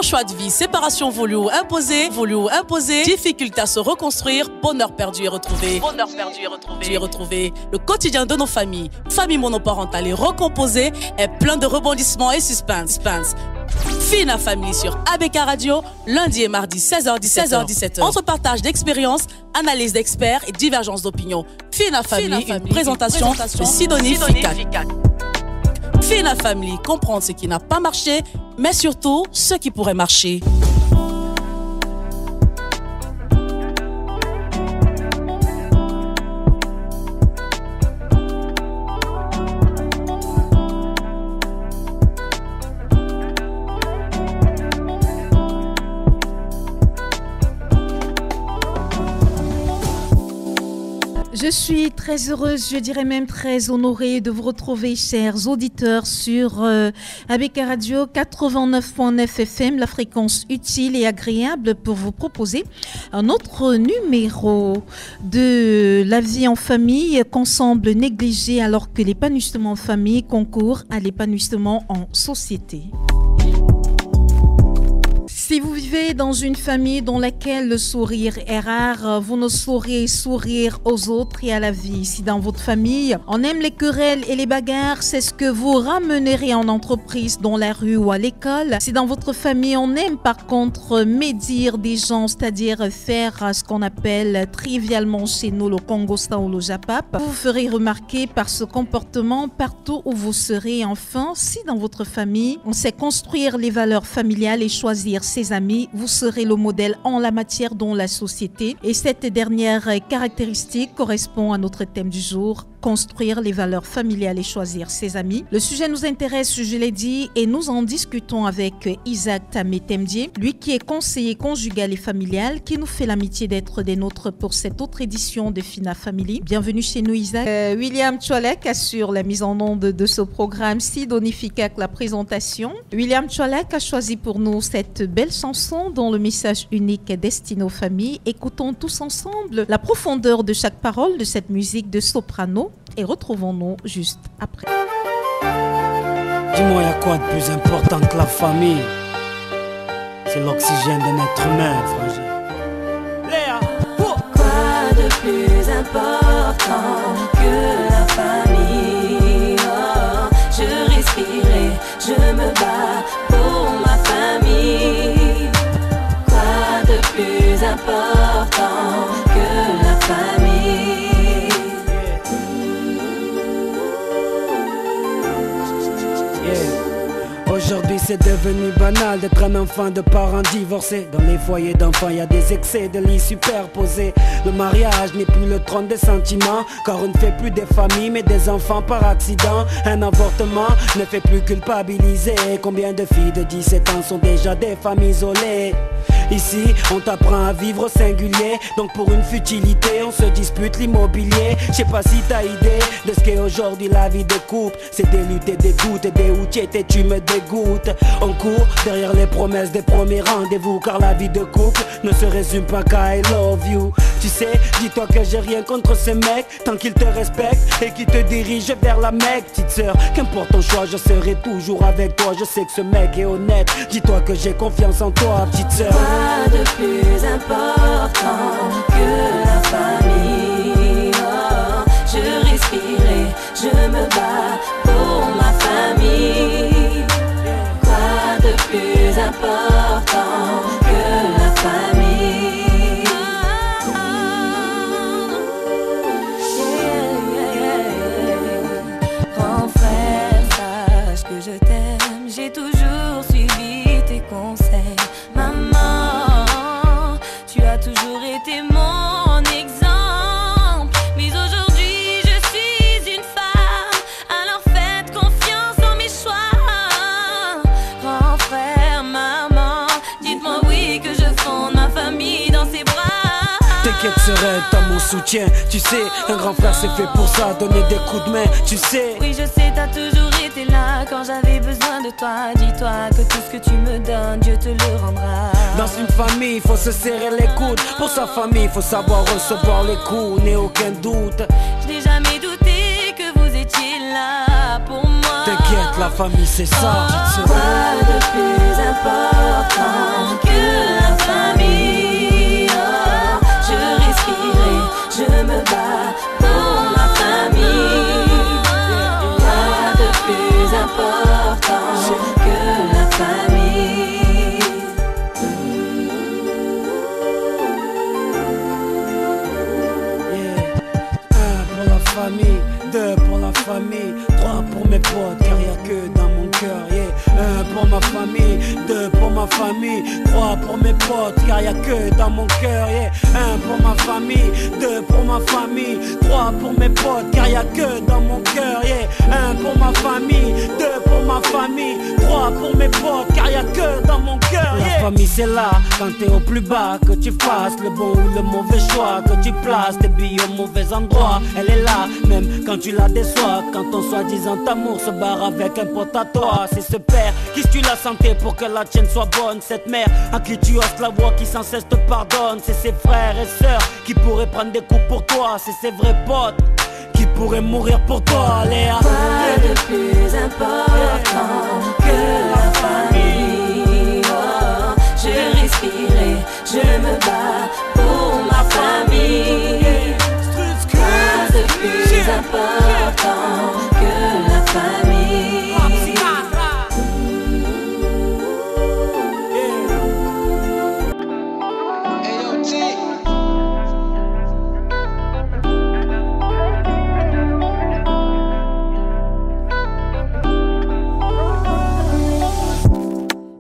Choix de vie, séparation voulue ou imposée, difficulté à se reconstruire, bonheur perdu et retrouvé. Le quotidien de nos familles, famille monoparentale et recomposée, est plein de rebondissements et suspense. Fina Family sur ABK Radio, lundi et mardi 16h-17h. Entre partage d'expériences, analyse d'experts et divergence d'opinions. Fina Family, une présentation de Sidonie Ficat. Fina Family, comprendre ce qui n'a pas marché, mais surtout ce qui pourrait marcher. Je suis très heureuse, je dirais même très honorée de vous retrouver, chers auditeurs, sur ABK Radio 89.9 FM, la fréquence utile et agréable pour vous proposer un autre numéro de la vie en famille qu'on semble négliger alors que l'épanouissement en famille concourt à l'épanouissement en société. Si vous vivez dans une famille dans laquelle le sourire est rare, vous ne saurez sourire aux autres et à la vie. Si dans votre famille, on aime les querelles et les bagarres, c'est ce que vous ramènerez en entreprise, dans la rue ou à l'école. Si dans votre famille, on aime par contre médire des gens, c'est-à-dire faire ce qu'on appelle trivialement chez nous le Congo-Stan ou le Japap, vous vous ferez remarquer par ce comportement partout où vous serez. Enfin, si dans votre famille, on sait construire les valeurs familiales et choisir ses amis, vous serez le modèle en la matière dans la société. Et cette dernière caractéristique correspond à notre thème du jour, construire les valeurs familiales et choisir ses amis. Le sujet nous intéresse, je l'ai dit, et nous en discutons avec Isaac Tamé Temdié, lui qui est conseiller conjugal et familial, qui nous fait l'amitié d'être des nôtres pour cette autre édition de Fina Family. Bienvenue chez nous, Isaac. William Tcholek assure la mise en onde de ce programme, Sidonie Ficat la présentation. William Tcholek a choisi pour nous cette belle chanson dont le message unique est destiné aux familles. Écoutons tous ensemble la profondeur de chaque parole de cette musique de soprano et retrouvons-nous juste après. Dis-moi, y a quoi de plus important que la famille? C'est l'oxygène d'un être humain, frangin. Léa, quoi de plus important que la famille? Oh, je respire et je me bats pour ma famille. Quoi de plus important que la famille? Aujourd'hui c'est devenu banal d'être un enfant de parents divorcés. Dans les foyers d'enfants y a des excès de lits superposés. Le mariage n'est plus le trône des sentiments, car on ne fait plus des familles mais des enfants par accident. Un avortement ne fait plus culpabiliser. Combien de filles de 17 ans sont déjà des femmes isolées? Ici on t'apprend à vivre au singulier, donc pour une futilité on se dispute l'immobilier. Je sais pas si t'as idée de ce qu'est aujourd'hui la vie de couple. C'est des luttes et des doutes et des outils et tu me dégoûtes. On court derrière les promesses des premiers rendez-vous, car la vie de couple ne se résume pas qu'à I love you. Tu sais, dis-toi que j'ai rien contre ce mec, tant qu'il te respecte et qu'il te dirige vers la Mecque. Petite sœur, qu'importe ton choix, je serai toujours avec toi. Je sais que ce mec est honnête, dis-toi que j'ai confiance en toi, petite sœur. Quoi de plus important que la famille? Oh, je respire et je me bats pour ma famille. Quoi de plus important que la famille? Grand frère, sache que je t'aime, j'ai toujours suivi tes conseils. Maman, tu as toujours été mon exemple. Mais aujourd'hui je suis une femme, alors faites confiance en mes choix. Grand frère, maman, dites-moi oui que je fonde ma famille dans ses bras. T'inquiète sereine, t'as mon soutien. Tu sais, un grand frère c'est fait pour ça, donner des coups de main, tu sais. Oui je sais, t'as toujours été là quand j'avais besoin de toi. Dis-toi que tout ce que tu me donnes, Dieu te le rendra. Dans une famille, faut se serrer les coudes. Pour sa famille, faut savoir recevoir les coups, n'ai aucun doute. Je n'ai jamais douté que vous étiez là pour moi. T'inquiète, la famille c'est ça. Quoi de plus important ma famille, 3 pour mes potes, car y a que dans mon cœur, yeah. 1 pour ma famille, 2 pour ma famille, 3 pour mes potes, car y a que dans mon cœur, yeah. 1 pour ma famille, 2 pour ma famille, 3 pour mes potes, car y a que dans mon cœur, yeah. La famille c'est là, quand t'es au plus bas, que tu fasses le bon ou le mauvais choix, que tu places tes billes au mauvais endroit. Elle est là, même quand tu la déçois, quand ton soi-disant amour se barre avec un pote à toi. C'est ce père qui se tue la santé pour que la tienne soit bonne. Cette mère à qui tu hausses la voix, qui sans cesse te pardonne. C'est ses frères et sœurs qui pourraient prendre des coups pour toi. C'est ses vrais potes qui pourraient mourir pour toi, Léa. Pas de plus important que la famille. Oh, je respire et je me bats pour ma famille. Pas de plus important que la famille.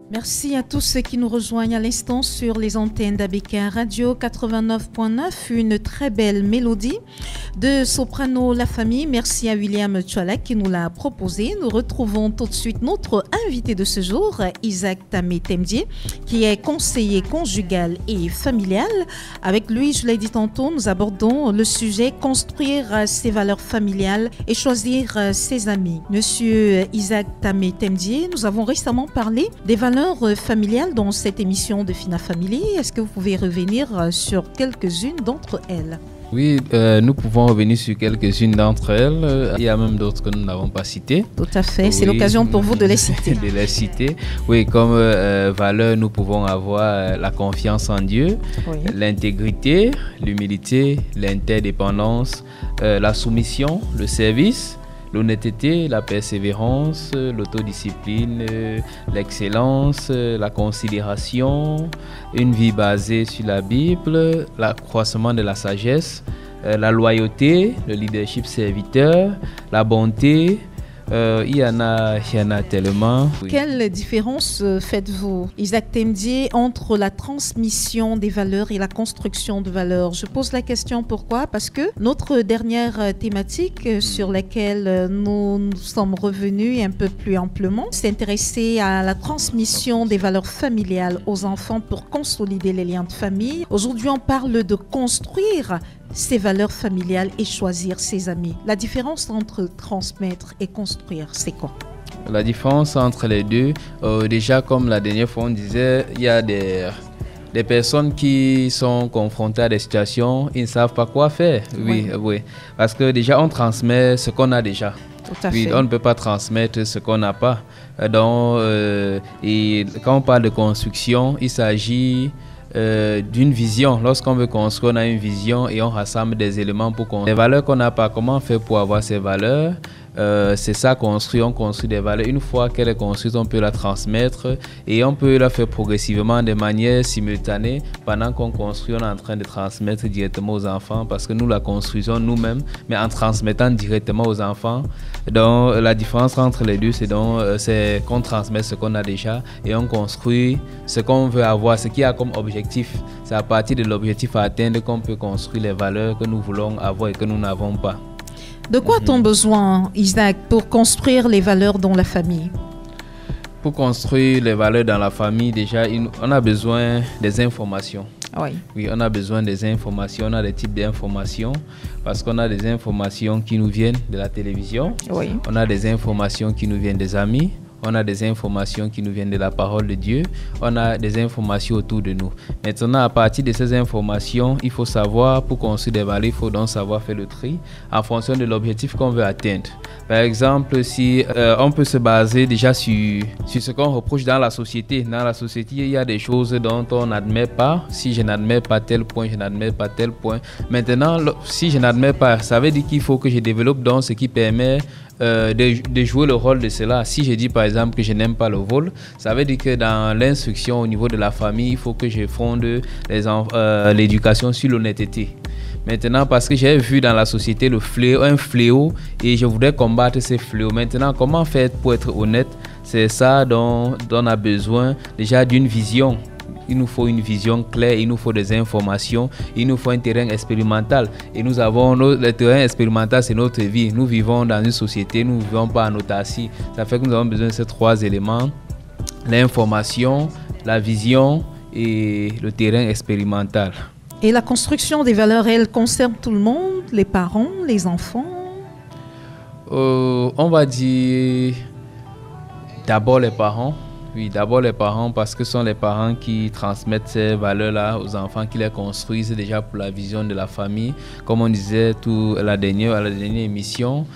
Merci à tous ceux qui nous rejoignent à l'instant sur les antennes d'ABK Radio 89.9. Une très belle mélodie de Soprano La Famille. Merci à William Tchoualak qui nous l'a proposé. Nous retrouvons tout de suite notre invité de ce jour, Isaac Tamé Temdié, qui est conseiller conjugal et familial. Avec lui, je l'ai dit tantôt, nous abordons le sujet construire ses valeurs familiales et choisir ses amis. Monsieur Isaac Tamé Temdié, nous avons récemment parlé des valeurs familiales dans cette émission de Fina Family. Est-ce que vous pouvez revenir sur quelques-unes d'entre elles? Oui, nous pouvons revenir sur quelques-unes d'entre elles. Il y a même d'autres que nous n'avons pas citées. Tout à fait, oui. C'est l'occasion pour vous de les citer. De les citer. Oui, comme valeur, nous pouvons avoir la confiance en Dieu, oui. L'intégrité, l'humilité, l'interdépendance, la soumission, le service, l'honnêteté, la persévérance, l'autodiscipline, l'excellence, la considération, une vie basée sur la Bible, l'accroissement de la sagesse, la loyauté, le leadership serviteur, la bonté. Il y en a tellement. Oui. Quelle différence faites-vous, Isaac Temdié, entre la transmission des valeurs et la construction de valeurs? Je pose la question pourquoi? Parce que notre dernière thématique sur laquelle nous sommes revenus un peu plus amplement s'intéressait à la transmission des valeurs familiales aux enfants pour consolider les liens de famille. Aujourd'hui, on parle de construire ses valeurs familiales et choisir ses amis. La différence entre transmettre et construire, c'est quoi? La différence entre les deux, déjà comme la dernière fois on disait, il y a des personnes qui sont confrontées à des situations, ils ne savent pas quoi faire. Oui, oui. Parce que déjà on transmet ce qu'on a déjà. Tout à fait. On ne peut pas transmettre ce qu'on n'a pas. Donc, et quand on parle de construction, il s'agit d'une vision. Lorsqu'on veut construire, on a une vision et on rassemble des éléments pour construire. Les valeurs qu'on n'a pas, comment on fait pour avoir ces valeurs? C'est ça, on construit des valeurs. Une fois qu'elle est construite, on peut la transmettre et on peut la faire progressivement de manière simultanée. Pendant qu'on construit, on est en train de transmettre directement aux enfants parce que nous la construisons nous-mêmes, mais en transmettant directement aux enfants. Donc la différence entre les deux, c'est qu'on transmet ce qu'on a déjà et on construit ce qu'on veut avoir, ce qu'il y a comme objectif. C'est à partir de l'objectif à atteindre qu'on peut construire les valeurs que nous voulons avoir et que nous n'avons pas. De quoi a-t-on besoin, Isaac, pour construire les valeurs dans la famille? Pour construire les valeurs dans la famille, déjà, on a besoin des informations. Oui. Oui, on a besoin des informations, on a des types d'informations, parce qu'on a des informations qui nous viennent de la télévision, oui. On a des informations qui nous viennent des amis, on a des informations qui nous viennent de la parole de Dieu, on a des informations autour de nous. Maintenant, à partir de ces informations, il faut savoir, pour construire des valeurs, il faut donc savoir faire le tri en fonction de l'objectif qu'on veut atteindre. Par exemple, si on peut se baser déjà sur ce qu'on reproche dans la société. Dans la société, il y a des choses dont on n'admet pas. Si je n'admets pas tel point, je n'admets pas tel point. Maintenant, si je n'admets pas, ça veut dire qu'il faut que je développe donc ce qui permet de jouer le rôle de cela. Si je dis par exemple que je n'aime pas le vol, ça veut dire que dans l'instruction au niveau de la famille, il faut que je fonde l'éducation sur l'honnêteté. Maintenant, parce que j'ai vu dans la société un fléau et je voudrais combattre ces fléaux. Maintenant, comment faire pour être honnête? C'est ça dont on a besoin déjà d'une vision. Il nous faut une vision claire, il nous faut des informations, il nous faut un terrain expérimental. Et nous avons le terrain expérimental, c'est notre vie. Nous vivons dans une société, nous ne vivons pas en autarcie. Ça fait que nous avons besoin de ces 3 éléments: l'information, la vision et le terrain expérimental. Et la construction des valeurs, elle concerne tout le monde, les parents, les enfants? On va dire d'abord les parents. Oui, d'abord les parents, parce que ce sont les parents qui transmettent ces valeurs-là aux enfants, qui les construisent déjà pour la vision de la famille. Comme on disait à la dernière émission,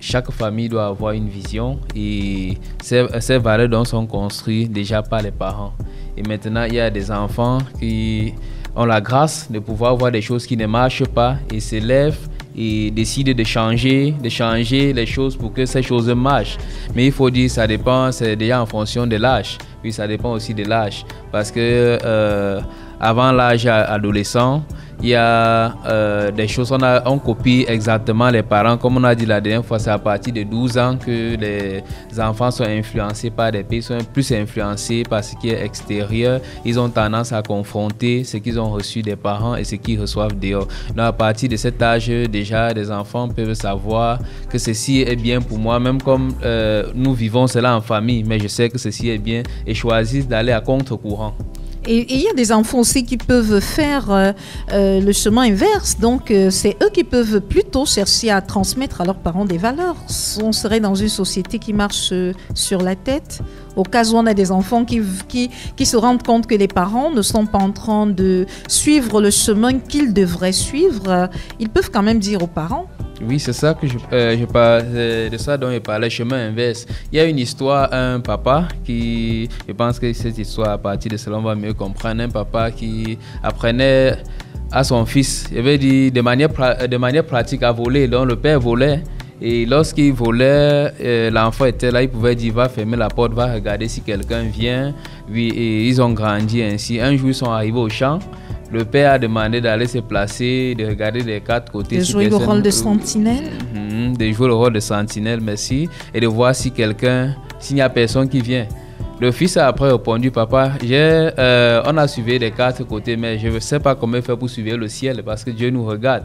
chaque famille doit avoir une vision et ces valeurs sont construites déjà par les parents. Et maintenant, il y a des enfants qui ont la grâce de pouvoir voir des choses qui ne marchent pas et se lèvent et décident de changer les choses pour que ces choses marchent. Mais il faut dire, ça dépend, c'est déjà en fonction de l'âge. Oui, ça dépend aussi de l'âge. Parce que avant l'âge adolescent, il y a des choses, on copie exactement les parents. Comme on a dit la dernière fois, c'est à partir de 12 ans que les enfants sont influencés par des pays, sont plus influencés par ce qui est extérieur. Ils ont tendance à confronter ce qu'ils ont reçu des parents et ce qu'ils reçoivent dehors. Donc à partir de cet âge, déjà, les enfants peuvent savoir que ceci est bien pour moi, même comme nous vivons cela en famille, mais je sais que ceci est bien et choisissent d'aller à contre-courant. Et il y a des enfants aussi qui peuvent faire le chemin inverse. Donc, c'est eux qui peuvent plutôt chercher à transmettre à leurs parents des valeurs. On serait dans une société qui marche sur la tête. Au cas où on a des enfants qui se rendent compte que les parents ne sont pas en train de suivre le chemin qu'ils devraient suivre, ils peuvent quand même dire aux parents. Oui, c'est ça que je parle, de ça dont je parlais, chemin inverse. Il y a une histoire, un papa qui, je pense que cette histoire, à partir de cela, on va mieux comprendre. Un papa qui apprenait à son fils, je vais dire de manière pratique à voler. Donc le père volait. Et lorsqu'il volait, l'enfant était là, il pouvait dire va fermer la porte, va regarder si quelqu'un vient. Oui, et ils ont grandi ainsi. Un jour, ils sont arrivés au champ. Le père a demandé d'aller se placer, de regarder des 4 côtés. De jouer le rôle de sentinelle. De jouer le rôle de sentinelle, merci. Et de voir s'il n'y a personne qui vient. Le fils a après répondu, papa, on a suivi des 4 côtés, mais je ne sais pas comment faire pour suivre le ciel parce que Dieu nous regarde.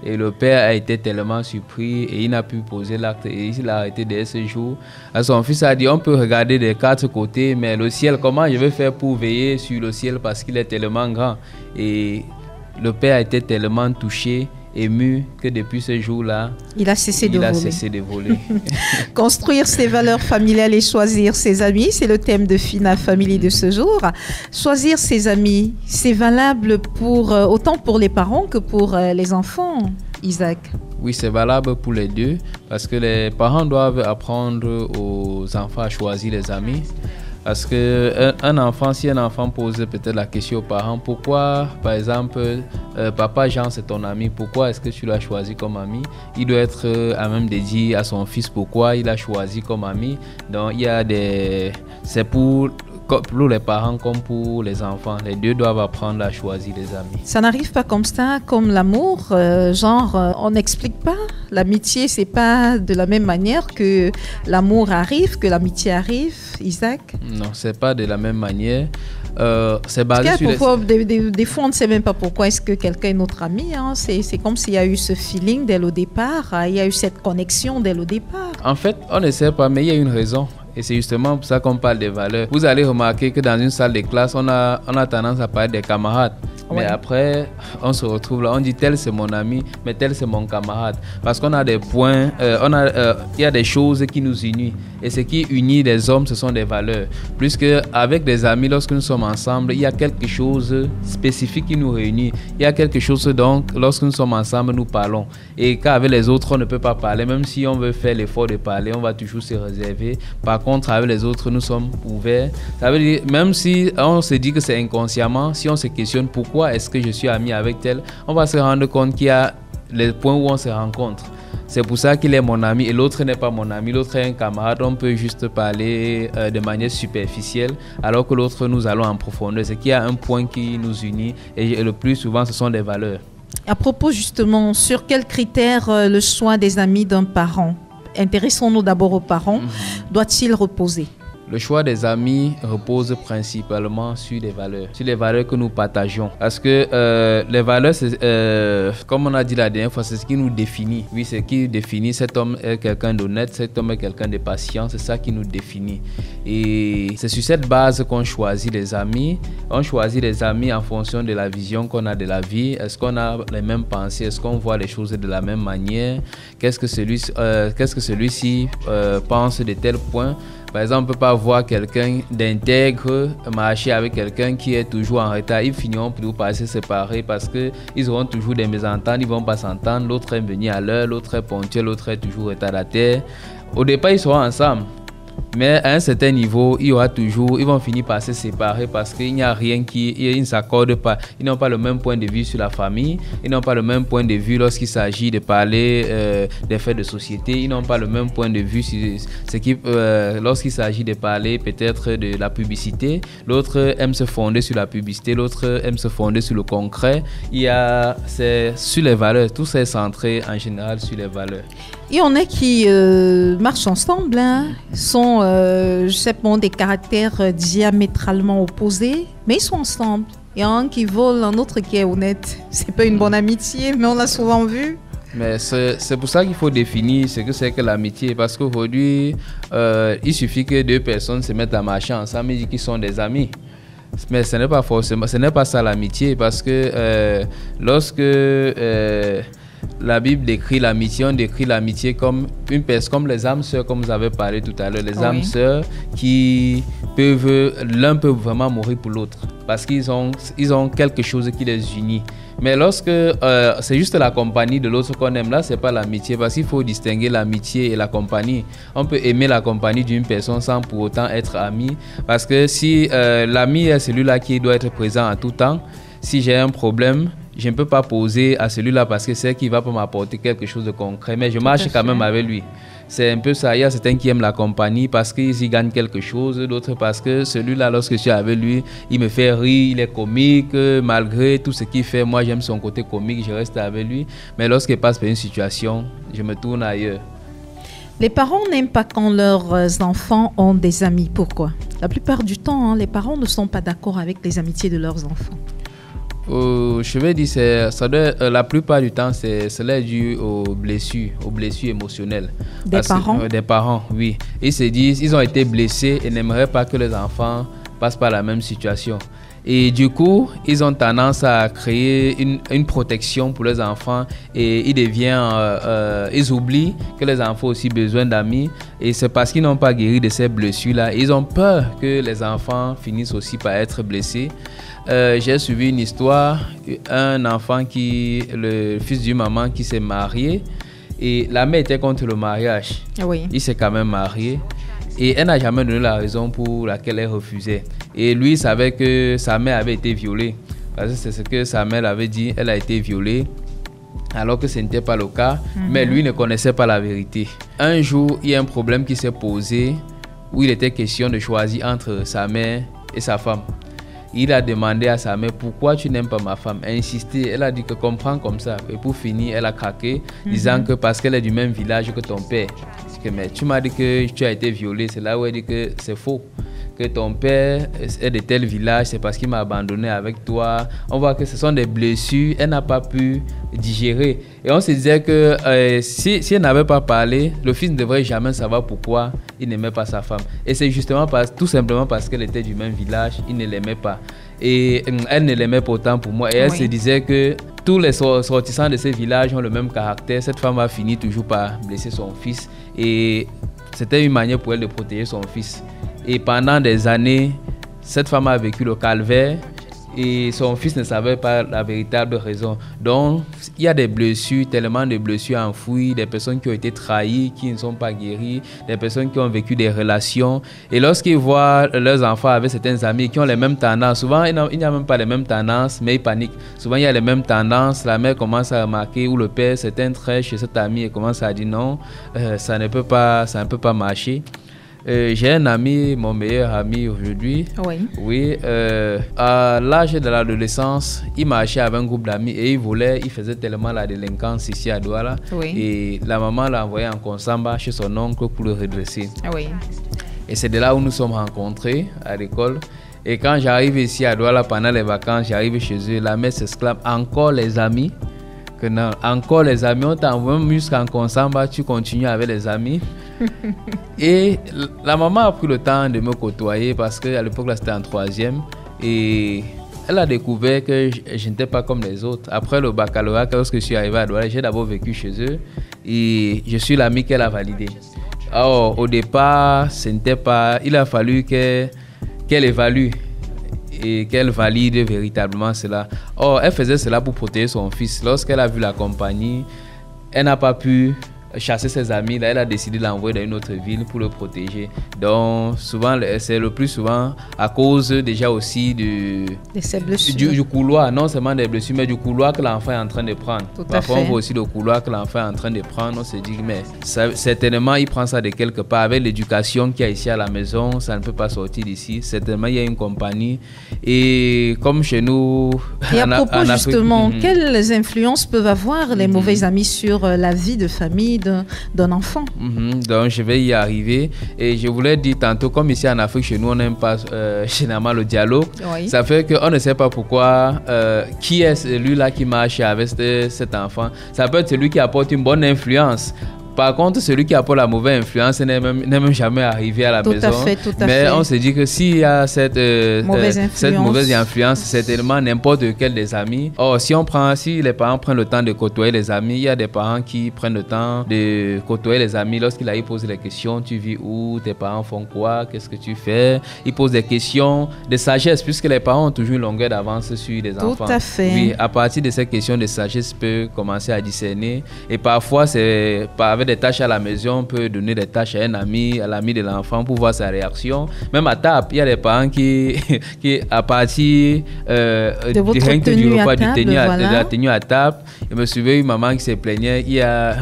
Et le père a été tellement surpris et il n'a pu poser l'acte et il a arrêté dès ce jour. Son fils a dit, on peut regarder des 4 côtés, mais le ciel, comment je vais faire pour veiller sur le ciel parce qu'il est tellement grand? Et le père a été tellement touché, ému, que depuis ce jour-là, il a cessé de voler. Construire ses valeurs familiales et choisir ses amis, c'est le thème de Fina Family de ce jour. Choisir ses amis, c'est valable autant pour les parents que pour les enfants, Isaac. Oui, c'est valable pour les deux, parce que les parents doivent apprendre aux enfants à choisir les amis. Parce que si un enfant pose peut-être la question aux parents, pourquoi, par exemple, papa Jean c'est ton ami, pourquoi est-ce que tu l'as choisi comme ami? Il doit être à même de dire à son fils pourquoi il a choisi comme ami. Donc c'est pour les parents comme pour les enfants. Les deux doivent apprendre à choisir les amis. Ça n'arrive pas comme ça, comme l'amour. On n'explique pas. L'amitié, c'est pas de la même manière que l'amour arrive, que l'amitié arrive, Isaac? Non, c'est pas de la même manière. C'est basé sur des fois, on ne sait même pas pourquoi est-ce que quelqu'un est notre ami. Hein. C'est comme s'il y a eu ce feeling dès le départ. Il y a eu cette connexion dès le départ. En fait, on ne sait pas, mais il y a une raison. Et c'est justement pour ça qu'on parle des valeurs. Vous allez remarquer que dans une salle de classe, on a tendance à parler des camarades. Ouais. Mais après, on se retrouve là, on dit tel c'est mon ami, mais tel c'est mon camarade. Parce qu'on a des points, il y a des choses qui nous unissent. Et ce qui unit les hommes, ce sont des valeurs. Plus qu'avec des amis, lorsque nous sommes ensemble, il y a quelque chose de spécifique qui nous réunit. Il y a quelque chose donc, lorsque nous sommes ensemble, nous parlons. Et qu'avec les autres, on ne peut pas parler. Même si on veut faire l'effort de parler, on va toujours se réserver. Par contre, avec les autres, nous sommes ouverts. Ça veut dire, même si on se dit que c'est inconsciemment, si on se questionne pourquoi est-ce que je suis ami avec tel, on va se rendre compte qu'il y a les points où on se rencontre. C'est pour ça qu'il est mon ami et l'autre n'est pas mon ami. L'autre est un camarade. On peut juste parler de manière superficielle alors que l'autre, nous allons en profondeur. C'est qu'il y a un point qui nous unit et le plus souvent, ce sont des valeurs. À propos justement, sur quels critères le choix des amis d'un parent? Intéressons-nous d'abord aux parents. Doit-il reposer? Le choix des amis repose principalement sur les valeurs que nous partageons. Parce que les valeurs, comme on a dit la dernière fois, c'est ce qui nous définit. Oui, c'est ce qui définit cet homme est quelqu'un d'honnête, cet homme est quelqu'un de patient, c'est ça qui nous définit. Et c'est sur cette base qu'on choisit les amis. On choisit les amis en fonction de la vision qu'on a de la vie. Est-ce qu'on a les mêmes pensées? Est-ce qu'on voit les choses de la même manière? Qu'est-ce que celui-ci pense de tel point? Par exemple, on ne peut pas voir quelqu'un d'intègre marcher avec quelqu'un qui est toujours en retard. Ils finiront par se séparer parce qu'ils auront toujours des mésententes, ils ne vont pas s'entendre. L'autre est venu à l'heure, l'autre est ponctuel, l'autre est toujours retardataire. Au départ, ils seront ensemble. Mais à un certain niveau, ils vont finir par se séparer parce qu'il n'y a rien ils ne s'accordent pas. Ils n'ont pas le même point de vue sur la famille. Ils n'ont pas le même point de vue lorsqu'il s'agit de parler des faits de société. Ils n'ont pas le même point de vue sur lorsqu'il s'agit de parler peut-être de la publicité. L'autre aime se fonder sur la publicité. L'autre aime se fonder sur le concret. C'est sur les valeurs. Tout ça est centré en général sur les valeurs. Il y en a qui marchent ensemble, sont des caractères diamétralement opposés, mais ils sont ensemble. Il y en a un qui vole, un autre qui est honnête. C'est pas une bonne amitié, mais on l'a souvent vu. Mais c'est pour ça qu'il faut définir ce que c'est que l'amitié. Parce qu'aujourd'hui, il suffit que deux personnes se mettent à marcher ensemble et disent qu'ils sont des amis. Mais ce n'est pas ça l'amitié. Parce que lorsque la Bible décrit l'amitié, on décrit l'amitié comme une personne, comme les âmes sœurs, comme vous avez parlé tout à l'heure, les âmes sœurs qui l'un peut vraiment mourir pour l'autre parce qu'ils ont quelque chose qui les unit. Mais lorsque c'est juste la compagnie de l'autre qu'on aime, là, c'est pas l'amitié, parce qu'il faut distinguer l'amitié et la compagnie. On peut aimer la compagnie d'une personne sans pour autant être ami, parce que si l'ami est celui-là qui doit être présent en tout temps, si j'ai un problème, je ne peux pas poser à celui-là parce que c'est qu'il va pas m'apporter quelque chose de concret, mais je marche quand même avec lui. C'est un peu ça. Il y a certains qui aiment la compagnie parce qu'ils y gagnent quelque chose, d'autres parce que celui-là, lorsque je suis avec lui, il me fait rire, il est comique, malgré tout ce qu'il fait. Moi, j'aime son côté comique, je reste avec lui. Mais lorsqu'il passe par une situation, je me tourne ailleurs. Les parents n'aiment pas quand leurs enfants ont des amis. Pourquoi? La plupart du temps, les parents ne sont pas d'accord avec les amitiés de leurs enfants. Je vais dire, la plupart du temps, cela est dû aux blessures émotionnelles. Des parents, oui. Ils se disent, ils ont été blessés et n'aimeraient pas que les enfants passent par la même situation. Et du coup, ils ont tendance à créer une protection pour les enfants et ils oublient que les enfants ont aussi besoin d'amis. Et c'est parce qu'ils n'ont pas guéri de ces blessures-là. Ils ont peur que les enfants finissent aussi par être blessés. J'ai suivi une histoire, un enfant le fils d'une maman qui s'est marié et la mère était contre le mariage. Oui. Il s'est quand même marié et elle n'a jamais donné la raison pour laquelle elle refusait. Et lui, il savait que sa mère avait été violée. Parce que c'est ce que sa mère avait dit, elle a été violée. Alors que ce n'était pas le cas, mais lui ne connaissait pas la vérité. Un jour, il y a un problème qui s'est posé où il était question de choisir entre sa mère et sa femme. Il a demandé à sa mère, pourquoi tu n'aimes pas ma femme? Elle a insisté, elle a dit que comprends comme ça. Et pour finir, elle a craqué, disant que parce qu'elle est du même village que ton père. Mais tu m'as dit que tu as été violée. C'est là où elle dit que c'est faux. Que ton père est de tel village, c'est parce qu'il m'a abandonné avec toi. On voit que ce sont des blessures, elle n'a pas pu digérer. Et on se disait que si elle n'avait pas parlé, le fils ne devrait jamais savoir pourquoi il n'aimait pas sa femme. Et c'est justement tout simplement parce qu'elle était du même village, il ne l'aimait pas. Et elle ne l'aimait pas autant pour moi. Et elle se disait que tous les sortissants de ces villages ont le même caractère. Cette femme a fini toujours par blesser son fils. Et c'était une manière pour elle de protéger son fils. Et pendant des années, cette femme a vécu le calvaire et son fils ne savait pas la véritable raison. Donc, il y a des blessures, tellement de blessures enfouies, des personnes qui ont été trahies, qui ne sont pas guéries, des personnes qui ont vécu des relations. Et lorsqu'ils voient leurs enfants avec certains amis qui ont les mêmes tendances, souvent il n'y a même pas les mêmes tendances, mais ils paniquent. Souvent, il y a les mêmes tendances, la mère commence à remarquer, ou le père, c'est un trait chez cet ami et commence à dire non, ça ne peut pas marcher. J'ai un ami, mon meilleur ami aujourd'hui. Oui. Oui, à l'âge de l'adolescence, il marchait avec un groupe d'amis et il faisait tellement la délinquance ici à Douala. Oui. Et la maman l'a envoyé en Konsamba chez son oncle pour le redresser. Oui. Et c'est de là où nous sommes rencontrés à l'école. Et quand j'arrive ici à Douala pendant les vacances, j'arrive chez eux, la mère s'exclame, encore les amis? Que non, encore les amis, on t'envoie même jusqu'en Konsamba, tu continues avec les amis. Et la maman a pris le temps de me côtoyer parce qu'à l'époque là c'était en 3e et elle a découvert que je n'étais pas comme les autres. Après le baccalauréat, lorsque je suis arrivé à Douala, j'ai d'abord vécu chez eux et je suis l'ami qu'elle a validé. Alors au départ, ce n'était pas, il a fallu qu'elle évalue et qu'elle valide véritablement cela. Or, elle faisait cela pour protéger son fils. Lorsqu'elle a vu la compagnie, elle n'a pas pu chasser ses amis. Là, elle a décidé de l'envoyer dans une autre ville pour le protéger. Donc, souvent, c'est le plus souvent à cause déjà aussi du couloir. Non seulement des blessures, mais du couloir que l'enfant est en train de prendre. Parfois, on voit aussi le couloir que l'enfant est en train de prendre. On se dit, mais certainement, il prend ça de quelque part. Avec l'éducation qu'il y a ici à la maison, ça ne peut pas sortir d'ici. Certainement, il y a une compagnie. Et comme chez nous... Et à propos, justement, quelles influences peuvent avoir les mauvais amis sur la vie de famille d'un enfant? Donc je vais y arriver et je voulais dire tantôt, comme ici en Afrique chez nous on n'aime pas généralement le dialogue. Oui. Ça fait qu'on ne sait pas pourquoi qui est celui-là qui marche avec cet enfant. Ça peut être celui qui apporte une bonne influence. Par contre, celui qui apporte la mauvaise influence n'est même jamais arrivé à la maison. Mais on se dit que s'il y a cette mauvaise influence, c'est tellement n'importe quel des amis. Or, si les parents prennent le temps de côtoyer les amis, il y a des parents qui prennent le temps de côtoyer les amis. Lorsqu'il a posé les questions, tu vis où, tes parents font quoi, qu'est-ce que tu fais? Ils posent des questions de sagesse, puisque les parents ont toujours une longueur d'avance sur les enfants. Tout à fait. Oui, à partir de ces questions de sagesse, peut commencer à discerner. Et parfois, c'est avec des tâches à la maison, on peut donner des tâches à un ami, à l'ami de l'enfant pour voir sa réaction. Même à table, il y a des parents qui à partir de votre tenue à table, de la tenue à table, je me souviens une maman qui se plaignait, il y a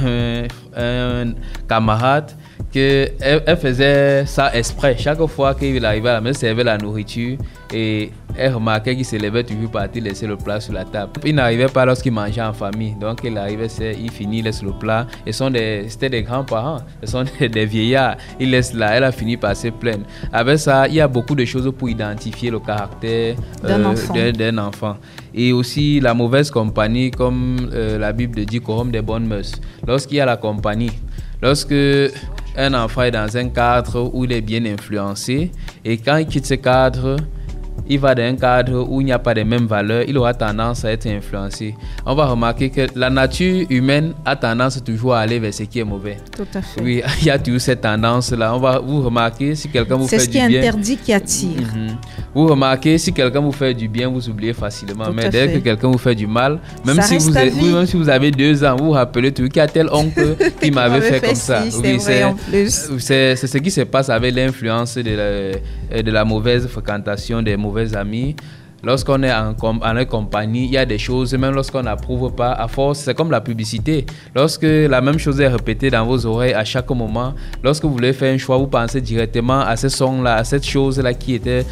un camarade elle faisait ça exprès. Chaque fois qu'il arrivait à la maison, servait la nourriture et elle remarquait qu'il se levait toujours partir laisser le plat sur la table. Il n'arrivait pas lorsqu'il mangeait en famille. Donc il arrivait, il finit, il laisse le plat. C'était des grands-parents, ce sont des vieillards. Il laisse là, elle a fini par se plaindre. Avec ça, il y a beaucoup de choses pour identifier le caractère d'un enfant. Et aussi la mauvaise compagnie, comme la Bible dit, corrompt des bonnes mœurs. Lorsqu'il y a la compagnie, lorsque un enfant est dans un cadre où il est bien influencé et quand il quitte ce cadre, il va dans un cadre où il n'y a pas les mêmes valeurs, il aura tendance à être influencé. On va remarquer que la nature humaine a tendance toujours à aller vers ce qui est mauvais. Tout à fait. Oui, il y a toujours cette tendance-là. Vous remarquez si quelqu'un vous fait du bien. C'est ce qui est interdit qui attire. Vous remarquez si quelqu'un vous fait du bien, vous oubliez facilement. Mais dès que quelqu'un vous fait du mal, même si vous avez 2 ans, vous vous rappelez toujours qu'il y a tel oncle qui m'avait fait comme ça. Oui, c'est ce qui se passe avec l'influence de la mauvaise fréquentation des mauvais amis. Lorsqu'on est en compagnie, il y a des choses, même lorsqu'on n'approuve pas, à force, c'est comme la publicité. Lorsque la même chose est répétée dans vos oreilles à chaque moment, lorsque vous voulez faire un choix, vous pensez directement à ce son-là, à cette chose-là qui était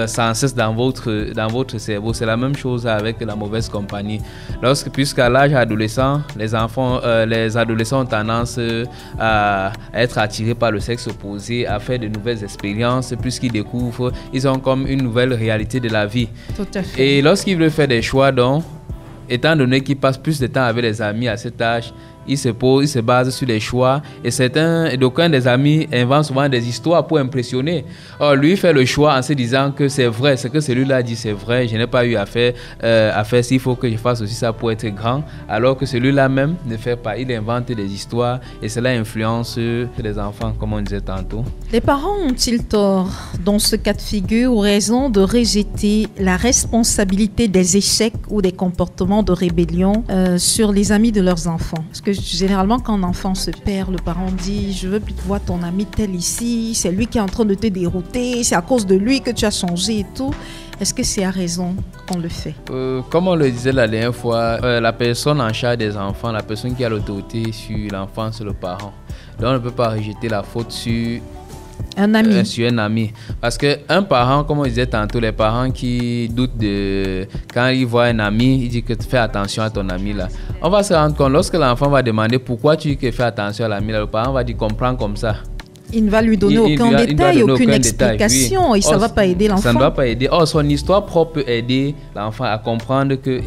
sans cesse dans votre cerveau. C'est la même chose avec la mauvaise compagnie. Puisqu'à l'âge adolescent, les adolescents ont tendance à être attirés par le sexe opposé, à faire de nouvelles expériences, puisqu'ils découvrent, ils ont comme une nouvelle réalité de la vie. Tout à fait. Et lorsqu'il veut faire des choix, donc, étant donné qu'il passe plus de temps avec les amis à cet âge, il se base sur les choix et d'aucuns des amis inventent souvent des histoires pour impressionner. Or, lui fait le choix en se disant que c'est vrai, ce que celui-là dit c'est vrai, je n'ai pas eu à faire s'il faut que je fasse aussi ça pour être grand, alors que celui-là même ne fait pas, il invente des histoires et cela influence les enfants, comme on disait tantôt. Les parents ont-ils tort dans ce cas de figure ou raison de rejeter la responsabilité des échecs ou des comportements de rébellion sur les amis de leurs enfants? Parce que généralement, quand un enfant se perd, le parent dit « Je veux plus voir ton ami tel ici, c'est lui qui est en train de te dérouter, c'est à cause de lui que tu as changé et tout. » Est-ce que c'est à raison qu'on le fait? Comme on le disait la dernière fois, la personne en charge des enfants, la personne qui a l'autorité sur l'enfant, c'est le parent. Donc on ne peut pas rejeter la faute sur Un ami. Sur un ami. Parce qu'un parent, comme on disait tantôt, les parents qui doutent de... Quand ils voient un ami, ils disent que fais attention à ton ami là. On va se rendre compte, lorsque l'enfant va demander pourquoi tu dis que fais attention à l'ami là, le parent va dire comprends comme ça. Il ne va lui donner aucun détail, aucune explication, oui. Et ça ne va pas aider l'enfant. Ça ne va pas aider. Or, son histoire propre peut aider l'enfant à comprendre que...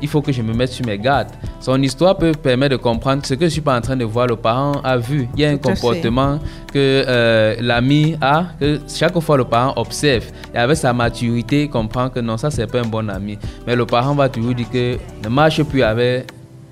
il faut que je me mette sur mes gardes. Son histoire peut permettre de comprendre ce que je ne suis pas en train de voir. Le parent a vu. Il y a un comportement que l'ami a, que chaque fois le parent observe. Et avec sa maturité, il comprend que non, ça, c'est pas un bon ami. Mais le parent va toujours dire que ne marche plus avec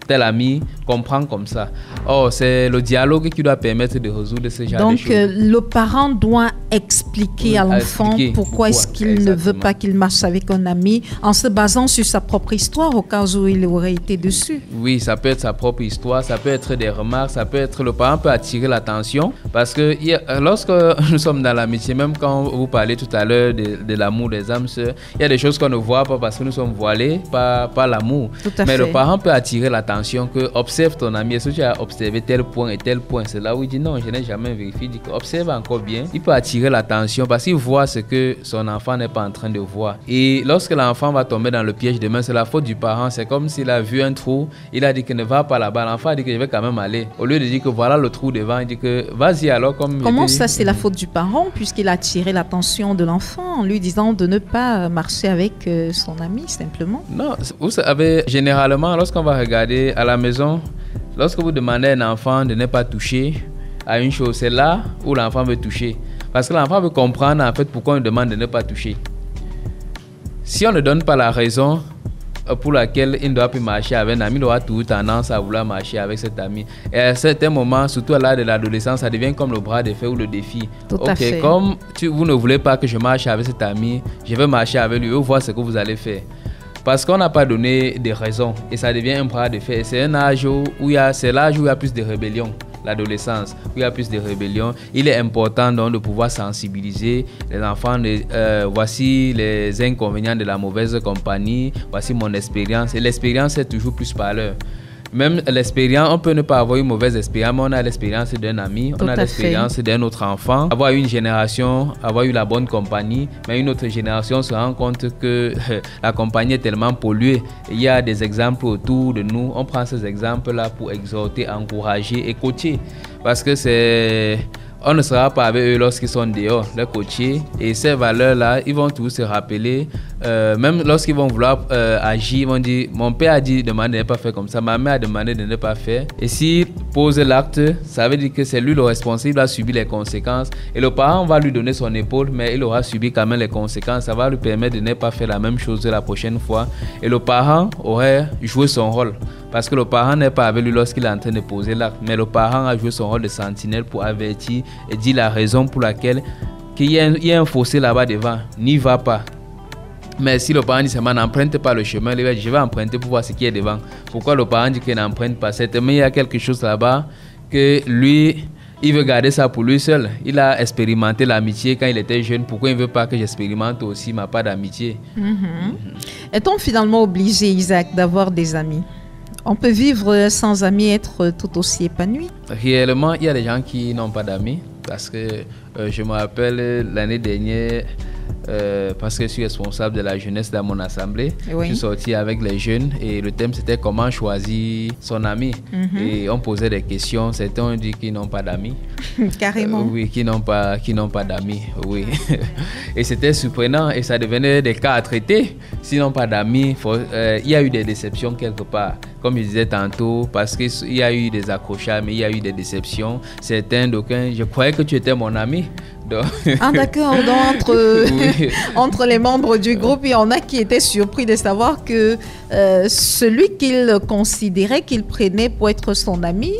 tel ami, comprend comme ça. Or, c'est le dialogue qui doit permettre de résoudre ce genre de choses. Donc, le parent doit expliquer à l'enfant pourquoi est-ce qu'il ne veut pas qu'il marche avec un ami en se basant sur sa propre histoire au cas où il aurait été dessus. Oui, ça peut être sa propre histoire, ça peut être des remarques, ça peut être... Le parent peut attirer l'attention parce que lorsque nous sommes dans l'amitié, même quand vous parlez tout à l'heure de l'amour des âmes sœurs, il y a des choses qu'on ne voit pas parce que nous sommes voilés par l'amour. Mais le parent peut attirer l'attention que observe ton ami, est-ce que tu as observé tel point et tel point? C'est là où il dit non, je n'ai jamais vérifié. Il dit observe encore bien. Il peut attirer l'attention parce qu'il voit ce que son enfant n'est pas en train de voir. Et lorsque l'enfant va tomber dans le piège demain, c'est la faute du parent. C'est comme s'il a vu un trou, il a dit que ne va pas là-bas. L'enfant a dit que je vais quand même aller. Au lieu de dire que voilà le trou devant, il dit que vas-y alors. Comment ça c'est la faute du parent puisqu'il a attiré l'attention de l'enfant en lui disant de ne pas marcher avec son ami simplement? Non, vous savez, généralement lorsqu'on va regarder à la maison, lorsque vous demandez à un enfant de ne pas toucher à une chose, c'est là où l'enfant veut toucher. Parce que l'enfant veut comprendre en fait pourquoi on demande de ne pas toucher. Si on ne donne pas la raison pour laquelle il ne doit plus marcher avec un ami, il aura toujours tendance à vouloir marcher avec cet ami. Et à certains moments, surtout à l'âge de l'adolescence, ça devient comme le bras de fer ou le défi. Tout à fait. Comme vous ne voulez pas que je marche avec cet ami, je vais marcher avec lui, voir ce que vous allez faire. Parce qu'on n'a pas donné de raison et ça devient un bras de fer. C'est un âge c'est l'âge où il y a plus de rébellion, l'adolescence, où il y a plus de rébellion. Il est important donc de pouvoir sensibiliser les enfants. Voici les inconvénients de la mauvaise compagnie, voici mon expérience. Et l'expérience est toujours plus parleur. Même l'expérience, on peut ne pas avoir une mauvaise expérience, mais on a l'expérience d'un ami, on a l'expérience d'un autre enfant. Avoir une génération, avoir eu la bonne compagnie, mais une autre génération se rend compte que la compagnie est tellement polluée. Il y a des exemples autour de nous. On prend ces exemples-là pour exhorter, encourager et coacher. Parce que on ne sera pas avec eux lorsqu'ils sont dehors, les coachés. Et ces valeurs-là, ils vont tous se rappeler. Même lorsqu'ils vont vouloir agir, ils vont dire, mon père a dit de ne pas faire comme ça, ma mère a demandé de ne pas faire. Et s'il pose l'acte, ça veut dire que c'est lui le responsable, il a subi les conséquences. Et le parent va lui donner son épaule, mais il aura subi quand même les conséquences. Ça va lui permettre de ne pas faire la même chose la prochaine fois. Et le parent aurait joué son rôle. Parce que le parent n'est pas avec lui lorsqu'il est en train de poser l'acte. Mais le parent a joué son rôle de sentinelle pour avertir et dire la raison pour laquelle qu'il y a un fossé là-bas devant. N'y va pas. Mais si le parent dit seulement n'emprunte pas le chemin, je vais emprunter pour voir ce qui est devant. Pourquoi le parent dit qu'il n'emprunte pas? Certainement, il y a quelque chose là-bas que lui, il veut garder ça pour lui seul. Il a expérimenté l'amitié quand il était jeune. Pourquoi il ne veut pas que j'expérimente aussi ma part d'amitié? Est-on finalement obligé, Isaac, d'avoir des amis? On peut vivre sans amis, être tout aussi épanoui? Réellement, il y a des gens qui n'ont pas d'amis. Parce que je me rappelle l'année dernière, parce que je suis responsable de la jeunesse dans mon assemblée, je suis sorti avec les jeunes et le thème c'était comment choisir son ami. Et on posait des questions, certains ont dit qu'ils n'ont pas d'amis. Carrément. Oui, qui n'ont pas d'amis, oui. Et c'était surprenant et ça devenait des cas à traiter. S'ils n'ont pas d'amis, il y a eu des déceptions quelque part. Comme je disais tantôt, parce qu'il y a eu des accrochages, mais il y a eu des déceptions. Certains, d'aucuns, je croyais que tu étais mon ami. Donc... Ah d'accord, donc entre les membres du groupe, il y en a qui étaient surpris de savoir que celui qu'il considérait, qu'il prenait pour être son ami,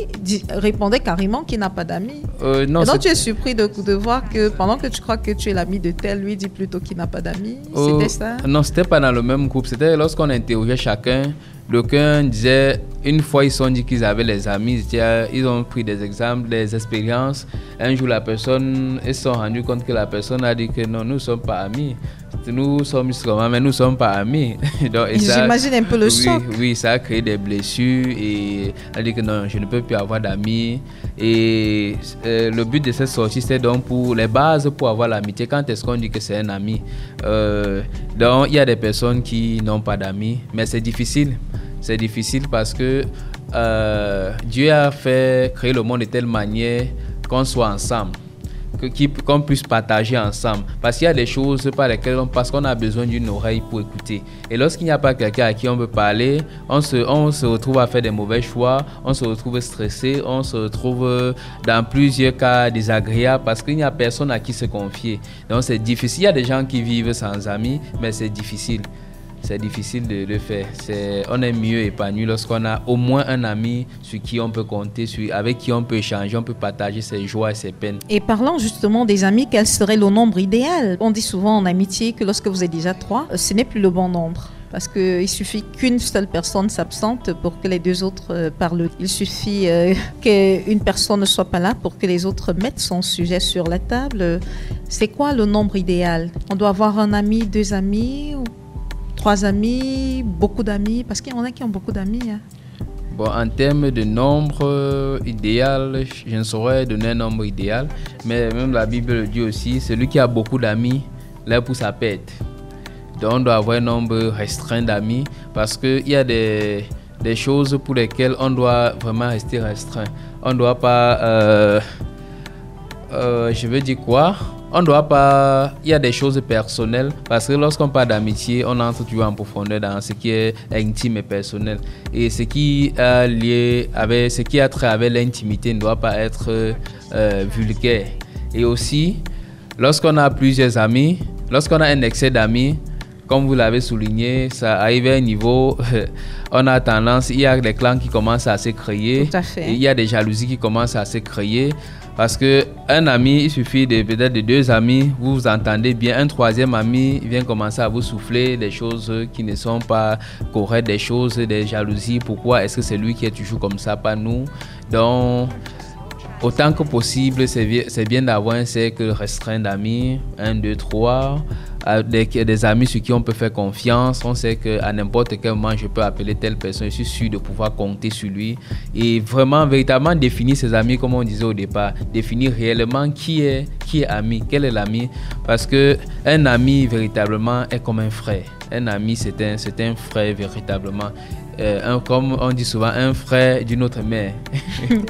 répondait carrément qu'il n'a pas d'amis. Non, donc tu es surpris de voir que pendant que tu crois que tu es l'ami de tel, lui dit plutôt qu'il n'a pas d'amis. C'était ça? Non, c'était pas dans le même groupe. C'était lorsqu'on interrogeait chacun. D'aucuns disaient, une fois ils ont dit qu'ils avaient les amis, ils ont pris des exemples, des expériences. Un jour, ils se sont rendus compte que la personne a dit que non, nous ne sommes pas amis. nous sommes musulmans, mais nous ne sommes pas amis. J'imagine un peu le choc. Oui, ça a créé des blessures et elle dit que non, je ne peux plus avoir d'amis. Et le but de cette sortie, c'est donc pour les bases pour avoir l'amitié. Quand est-ce qu'on dit que c'est un ami? Donc, il y a des personnes qui n'ont pas d'amis, mais c'est difficile. C'est difficile parce que Dieu a créé le monde de telle manière qu'on soit ensemble, qu'on puisse partager ensemble. Parce qu'il y a des choses par lesquelles parce qu'on a besoin d'une oreille pour écouter. Et lorsqu'il n'y a pas quelqu'un à qui on peut parler, on se retrouve à faire des mauvais choix, on se retrouve stressé, on se retrouve dans plusieurs cas désagréables parce qu'il n'y a personne à qui se confier. Donc c'est difficile. Il y a des gens qui vivent sans amis, mais c'est difficile. C'est difficile de le faire. On est mieux épanoui lorsqu'on a au moins un ami sur qui on peut compter, avec qui on peut échanger, on peut partager ses joies et ses peines. Et parlant justement des amis, quel serait le nombre idéal? On dit souvent en amitié que lorsque vous êtes déjà 3, ce n'est plus le bon nombre. Parce qu'il suffit qu'une seule personne s'absente pour que les deux autres parlent. Il suffit qu'une personne ne soit pas là pour que les autres mettent son sujet sur la table. C'est quoi le nombre idéal? On doit avoir un ami, 2 amis, 3 amis, beaucoup d'amis? Parce qu'il y en a qui ont beaucoup d'amis. Hein. Bon, en termes de nombre idéal, je ne saurais donner un nombre idéal. Mais même la Bible le dit aussi, celui qui a beaucoup d'amis, là pour sa pète. Donc on doit avoir un nombre restreint d'amis parce qu'il y a des choses pour lesquelles on doit vraiment rester restreint. On ne doit pas... je veux dire quoi? On ne doit pas... Il y a des choses personnelles parce que lorsqu'on parle d'amitié, on entre toujours en profondeur dans ce qui est intime et personnel. Et ce qui a lié avec... Ce qui a trait avec l'intimité ne doit pas être vulgaire. Et aussi, lorsqu'on a plusieurs amis, lorsqu'on a un excès d'amis, comme vous l'avez souligné, ça arrive à un niveau, on a tendance, il y a des clans qui commencent à se créer. Tout à fait. Et il y a des jalousies qui commencent à se créer. Parce qu'un ami, il suffit peut-être de 2 amis, vous vous entendez bien. Un 3e ami vient commencer à vous souffler des choses qui ne sont pas correctes, des choses, des jalousies. Pourquoi est-ce que c'est lui qui est toujours comme ça, pas nous? Donc, autant que possible, c'est bien d'avoir un cercle restreint d'amis, 1, 2, 3, des amis sur qui on peut faire confiance. On sait qu'à n'importe quel moment, je peux appeler telle personne, je suis sûr de pouvoir compter sur lui. Et vraiment, véritablement définir ses amis, comme on disait au départ, définir réellement qui est ami, quel est l'ami. Parce qu'un ami, véritablement, est comme un frère. Un ami, c'est un frère, véritablement. Comme on dit souvent, un frère d'une autre mère.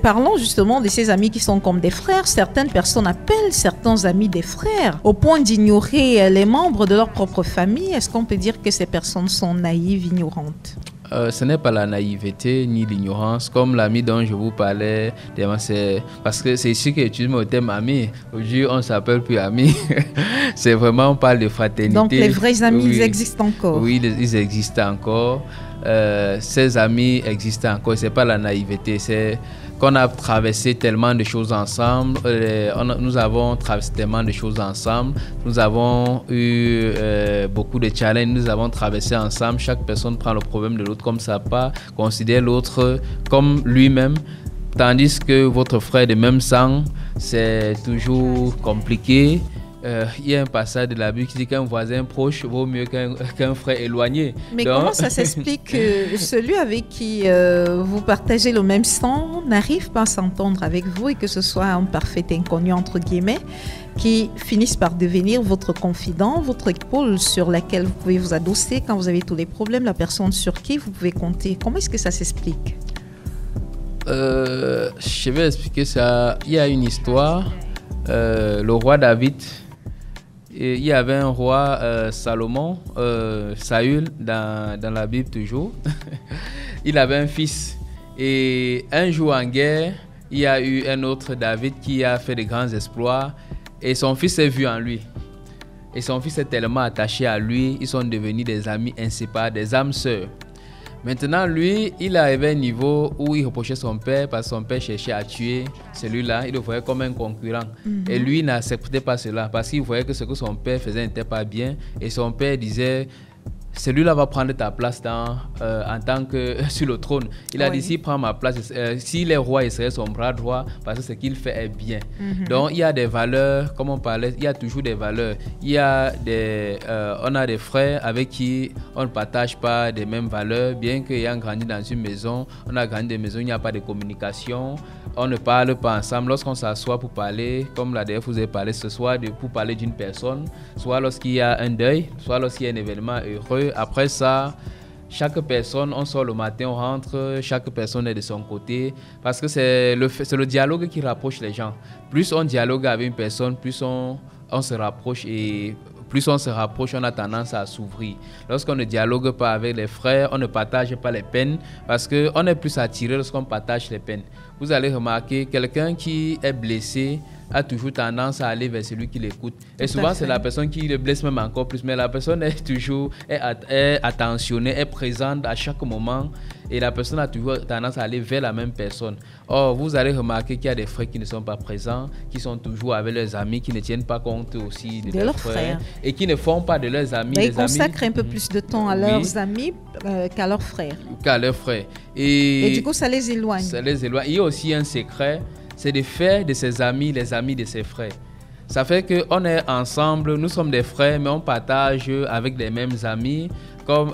Parlons justement de ces amis qui sont comme des frères. Certaines personnes appellent certains amis des frères au point d'ignorer les membres de leur propre famille. Est-ce qu'on peut dire que ces personnes sont naïves, ignorantes? Ce n'est pas la naïveté ni l'ignorance. Comme l'ami dont je vous parlais, c'est parce que c'est ici que j'utilise le terme ami. Aujourd'hui, on ne s'appelle plus ami. C'est vraiment, on parle de fraternité. Donc les vrais amis, oui, ils existent encore. Oui, ils existent encore. Ces amis existent encore. C'est pas la naïveté, c'est qu'on a traversé tellement de choses ensemble. Nous avons traversé tellement de choses ensemble. Nous avons eu beaucoup de challenges. Nous avons traversé ensemble. Chaque personne prend le problème de l'autre comme ça, pas considère l'autre comme lui-même. Tandis que votre frère de même sang, c'est toujours compliqué. Il y a un passage de la Bible qui dit qu'un voisin proche vaut mieux qu'un frère éloigné. Mais donc, comment ça s'explique que celui avec qui vous partagez le même sang n'arrive pas à s'entendre avec vous et que ce soit un parfait inconnu, entre guillemets, qui finisse par devenir votre confident, votre épaule sur laquelle vous pouvez vous adosser quand vous avez tous les problèmes, la personne sur qui vous pouvez compter? Comment est-ce que ça s'explique? Je vais expliquer ça. Il y a une histoire. Le roi David... il y avait un roi, Salomon, Saül, dans la Bible toujours. Il avait un fils. Et un jour en guerre, il y a eu un autre David qui a fait de grands exploits. Et son fils s'est vu en lui. Et son fils est tellement attaché à lui, ils sont devenus des amis inséparables, des âmes sœurs. Maintenant, lui, il arrivait à un niveau où il reprochait son père parce que son père cherchait à tuer celui-là. Il le voyait comme un concurrent. Et lui n'acceptait pas cela parce qu'il voyait que ce que son père faisait n'était pas bien. Et son père disait, celui-là va prendre ta place en tant que sur le trône. Il a dit, s'il prend ma place, s'il est roi, il serait son bras droit, parce que ce qu'il fait est bien. Donc, il y a des valeurs, comme on parlait, il y a toujours des valeurs. Il y a on a des frères avec qui on ne partage pas les mêmes valeurs, bien qu'ayant grandi dans une maison, on a grandi dans une maison, il n'y a pas de communication, on ne parle pas ensemble. Lorsqu'on s'assoit pour parler, comme la dernière fois vous avez parlé ce soir, pour parler d'une personne, soit lorsqu'il y a un deuil, soit lorsqu'il y a un événement heureux. Après ça, chaque personne, on sort le matin, on rentre, chaque personne est de son côté, parce que c'est le dialogue qui rapproche les gens. Plus on dialogue avec une personne, plus on se rapproche, et plus on se rapproche, on a tendance à s'ouvrir. Lorsqu'on ne dialogue pas avec les frères, on ne partage pas les peines, parce qu'on est plus attiré lorsqu'on partage les peines. Vous allez remarquer, quelqu'un qui est blessé a toujours tendance à aller vers celui qui l'écoute. Et souvent, c'est la personne qui le blesse même encore plus. Mais la personne est toujours attentionnée, est présente à chaque moment. Et la personne a toujours tendance à aller vers la même personne. Or, vous allez remarquer qu'il y a des frères qui ne sont pas présents, qui sont toujours avec leurs amis, qui ne tiennent pas compte aussi de leurs frères. Et qui ne font pas de leurs amis. Ils consacrent un peu plus de temps à leurs amis qu'à leurs frères. Qu'à leurs frères. Et du coup, ça les éloigne. Ça les éloigne. Il y a aussi un secret, c'est de faire de ses amis les amis de ses frères. Ça fait qu'on est ensemble, nous sommes des frères, mais on partage avec les mêmes amis, comme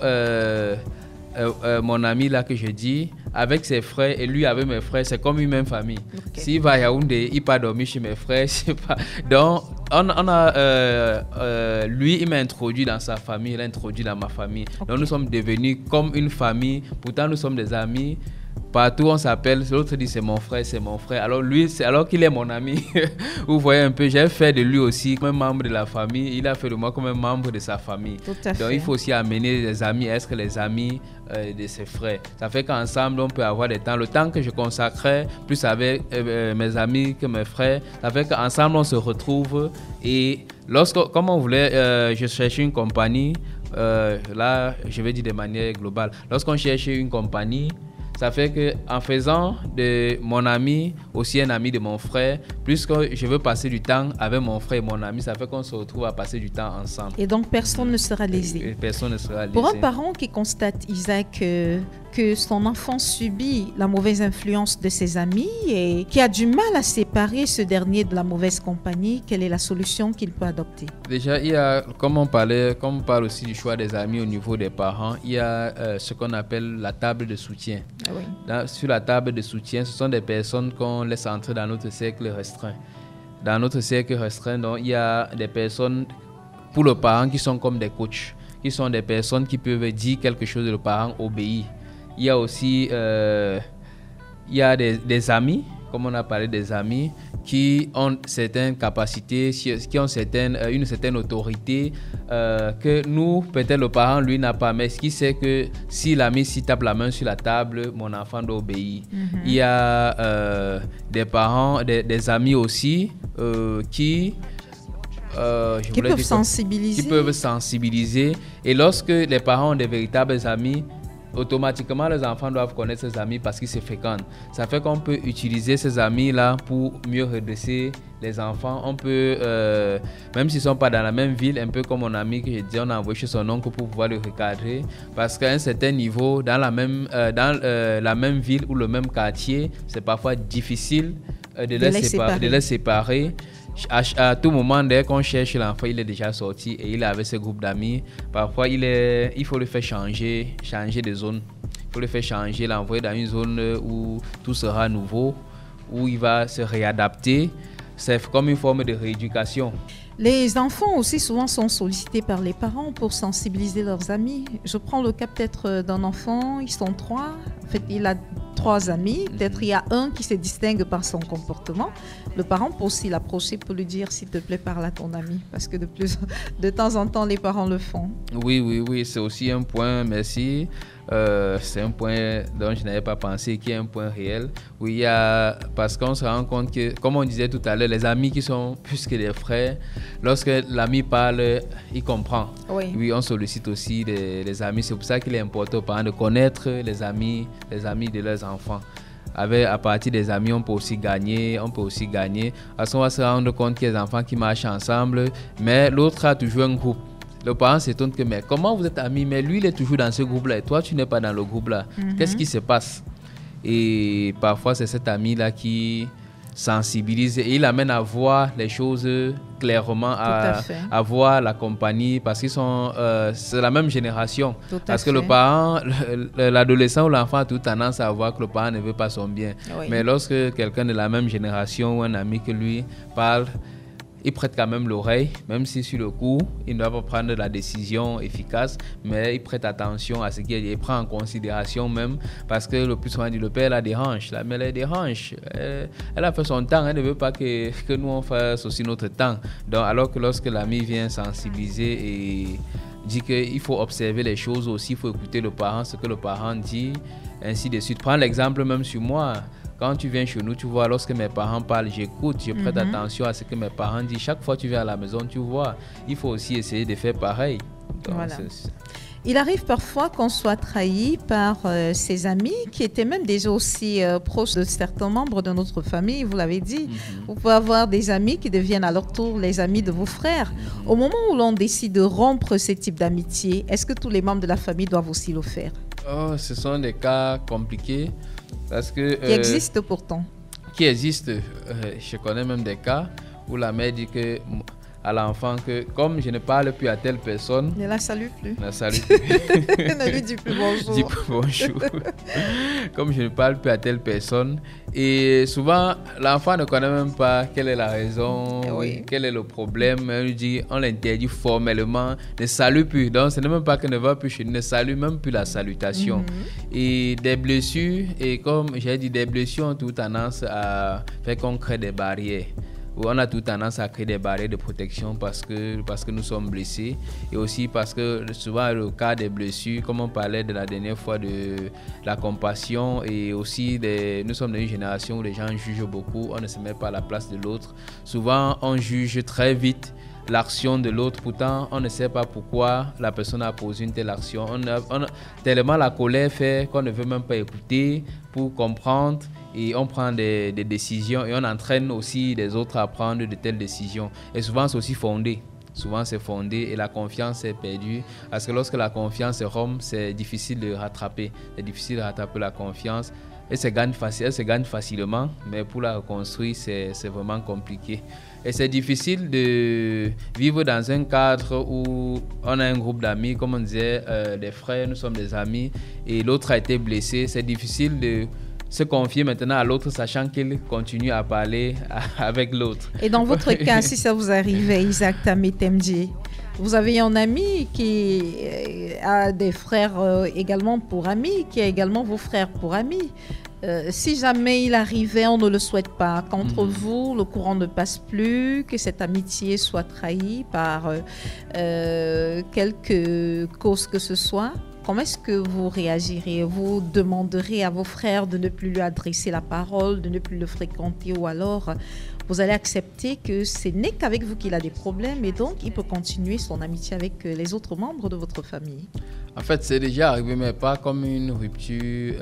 mon ami là que je dis, avec ses frères, et lui avec mes frères, c'est comme une même famille. Okay. S'il va à Yaoundé, il part dormir chez mes frères. Donc, lui, il m'a introduit dans sa famille, il a introduit dans ma famille. Okay. Donc, nous sommes devenus comme une famille, pourtant nous sommes des amis. Partout on s'appelle, l'autre dit c'est mon frère. Alors qu'il est mon ami. Vous voyez un peu, j'ai fait de lui aussi comme un membre de la famille. Il a fait de moi comme un membre de sa famille. Donc il faut aussi amener les amis, être les amis de ses frères. Ça fait qu'ensemble on peut avoir des temps. Le temps que je consacrais plus avec mes amis que mes frères, ça fait qu'ensemble on se retrouve. Et comme on voulait, je cherchais une compagnie, là je vais dire de manière globale. Lorsqu'on cherche une compagnie, ça fait qu'en faisant de mon ami aussi un ami de mon frère, plus que je veux passer du temps avec mon frère et mon ami, ça fait qu'on se retrouve à passer du temps ensemble. Et donc personne ne sera lésé. Personne ne sera lésé. Pour un parent qui constate, Isaac, que son enfant subit la mauvaise influence de ses amis et qui a du mal à séparer ce dernier de la mauvaise compagnie, quelle est la solution qu'il peut adopter? Déjà, il y a, comme on parle aussi du choix des amis au niveau des parents, il y a ce qu'on appelle la table de soutien. Ah oui. Sur la table de soutien, ce sont des personnes qu'on laisse entrer dans notre cercle restreint. Dans notre cercle restreint, donc, il y a des personnes pour le parent qui sont comme des coachs, qui sont des personnes qui peuvent dire quelque chose et le parent obéit. Il y a aussi des amis, comme on a parlé des amis, qui ont certaines capacités, qui ont une certaine autorité que nous, peut-être le parent, lui, n'a pas. Mais ce qui sait que si l'ami tape la main sur la table, mon enfant doit obéir. Mm-hmm. Il y a des parents, des amis aussi qui peuvent sensibiliser. Et lorsque les parents ont des véritables amis, automatiquement, les enfants doivent connaître ces amis parce qu'ils se fréquentent. Ça fait qu'on peut utiliser ces amis-là pour mieux redresser les enfants. On peut, même s'ils ne sont pas dans la même ville, un peu comme mon ami que j'ai dit, on a envoyé chez son oncle pour pouvoir le recadrer. Parce qu'à un certain niveau, dans la même ville ou le même quartier, c'est parfois difficile de les séparer. À tout moment, dès qu'on cherche l'enfant, il est déjà sorti et il est avec ses groupes d'amis. Parfois, il faut le faire changer de zone. Il faut le faire changer, l'envoyer dans une zone où tout sera nouveau, où il va se réadapter. C'est comme une forme de rééducation. Les enfants aussi souvent sont sollicités par les parents pour sensibiliser leurs amis. Je prends le cas peut-être d'un enfant, ils sont 3. En fait, il a 3 amis. Peut-être il y a un qui se distingue par son comportement. Le parent peut aussi l'approcher pour lui dire, s'il te plaît, parle à ton ami. Parce que de temps en temps, les parents le font. Oui, c'est aussi un point, merci. C'est un point dont je n'avais pas pensé, qui est un point réel. Oui, parce qu'on se rend compte que, comme on disait tout à l'heure, les amis qui sont plus que des frères, lorsque l'ami parle, il comprend. Oui, on sollicite aussi les amis. C'est pour ça qu'il est important aux parents de connaître les amis de leurs enfants. À partir des amis, on peut aussi gagner. Parce qu'on va se rendre compte qu'il y a des enfants qui marchent ensemble, mais l'autre a toujours un groupe. Le parent s'étonne que, mais comment vous êtes amis? Mais lui, il est toujours dans ce groupe-là et toi, tu n'es pas dans le groupe-là. Qu'est-ce qui se passe? Et parfois, c'est cet ami-là qui sensibilise et il amène à voir les choses clairement, à voir la compagnie parce qu'ils sont c'est la même génération. Parce que le parent, l'adolescent ou l'enfant a toute tendance à voir que le parent ne veut pas son bien. Oui. Mais lorsque quelqu'un de la même génération ou un ami que lui parle, il prête quand même l'oreille, même si sur le coup, il ne doit pas prendre la décision efficace, mais il prête attention à ce qu'il dit. Il prend en considération même, parce que le plus souvent, il dit, le père la dérange, la mère la dérange. Elle a fait son temps, elle ne veut pas que nous on fasse aussi notre temps. Donc, alors que lorsque l'ami vient sensibiliser et dit qu'il faut observer les choses aussi, il faut écouter le parent, ce que le parent dit, ainsi de suite. Prends l'exemple même sur moi. Quand tu viens chez nous, tu vois, lorsque mes parents parlent, j'écoute, je prête attention à ce que mes parents disent. Chaque fois que tu viens à la maison, tu vois, il faut aussi essayer de faire pareil. Donc, voilà. Il arrive parfois qu'on soit trahi par ses amis qui étaient même déjà aussi proches de certains membres de notre famille, vous l'avez dit. Vous pouvez avoir des amis qui deviennent à leur tour les amis de vos frères. Au moment où l'on décide de rompre ce type d'amitié, est-ce que tous les membres de la famille doivent aussi le faire? Oh, ce sont des cas compliqués. Parce que, qui existent pourtant. Qui existent. Je connais même des cas où la mère dit que, à l'enfant que comme je ne parle plus à telle personne... Ne la salue plus. Ne la salue plus. Ne lui dis plus bonjour. Dis plus bonjour. Comme je ne parle plus à telle personne. Et souvent, l'enfant ne connaît même pas quelle est la raison, quel est le problème. On l'interdit formellement, ne salue plus. Donc, ce n'est même pas qu'elle ne va plus chez nous, ne salue même plus la salutation. Et des blessures, et comme j'ai dit, des blessures ont toute tendance à faire qu'on crée des barrières. On a toute tendance à créer des barrières de protection parce que nous sommes blessés et aussi parce que souvent le cas des blessures, comme on parlait de la dernière fois de la compassion et aussi nous sommes dans une génération où les gens jugent beaucoup, on ne se met pas à la place de l'autre. Souvent on juge très vite l'action de l'autre, pourtant on ne sait pas pourquoi la personne a posé une telle action. Tellement la colère fait qu'on ne veut même pas écouter pour comprendre. Et on prend des décisions et on entraîne aussi les autres à prendre de telles décisions. Et souvent, c'est aussi fondé. Souvent, c'est fondé et la confiance est perdue. Parce que lorsque la confiance est rompe, c'est difficile de rattraper. C'est difficile de rattraper la confiance. Elle se gagne facilement, mais pour la reconstruire, c'est vraiment compliqué. Et c'est difficile de vivre dans un cadre où on a un groupe d'amis, comme on disait, des frères, nous sommes des amis, et l'autre a été blessé. C'est difficile de se confier maintenant à l'autre, sachant qu'il continue à parler avec l'autre. Et dans votre cas, si ça vous arrivait, Isaac Tametemdi, vous avez un ami qui a des frères également pour amis, qui a également vos frères pour amis. Si jamais il arrivait, on ne le souhaite pas, qu'entre vous, le courant ne passe plus, que cette amitié soit trahie par quelque cause que ce soit, comment est-ce que vous réagirez? Vous demanderez à vos frères de ne plus lui adresser la parole, de ne plus le fréquenter, ou alors vous allez accepter que ce n'est qu'avec vous qu'il a des problèmes et donc il peut continuer son amitié avec les autres membres de votre famille? En fait, c'est déjà arrivé, mais pas comme une rupture,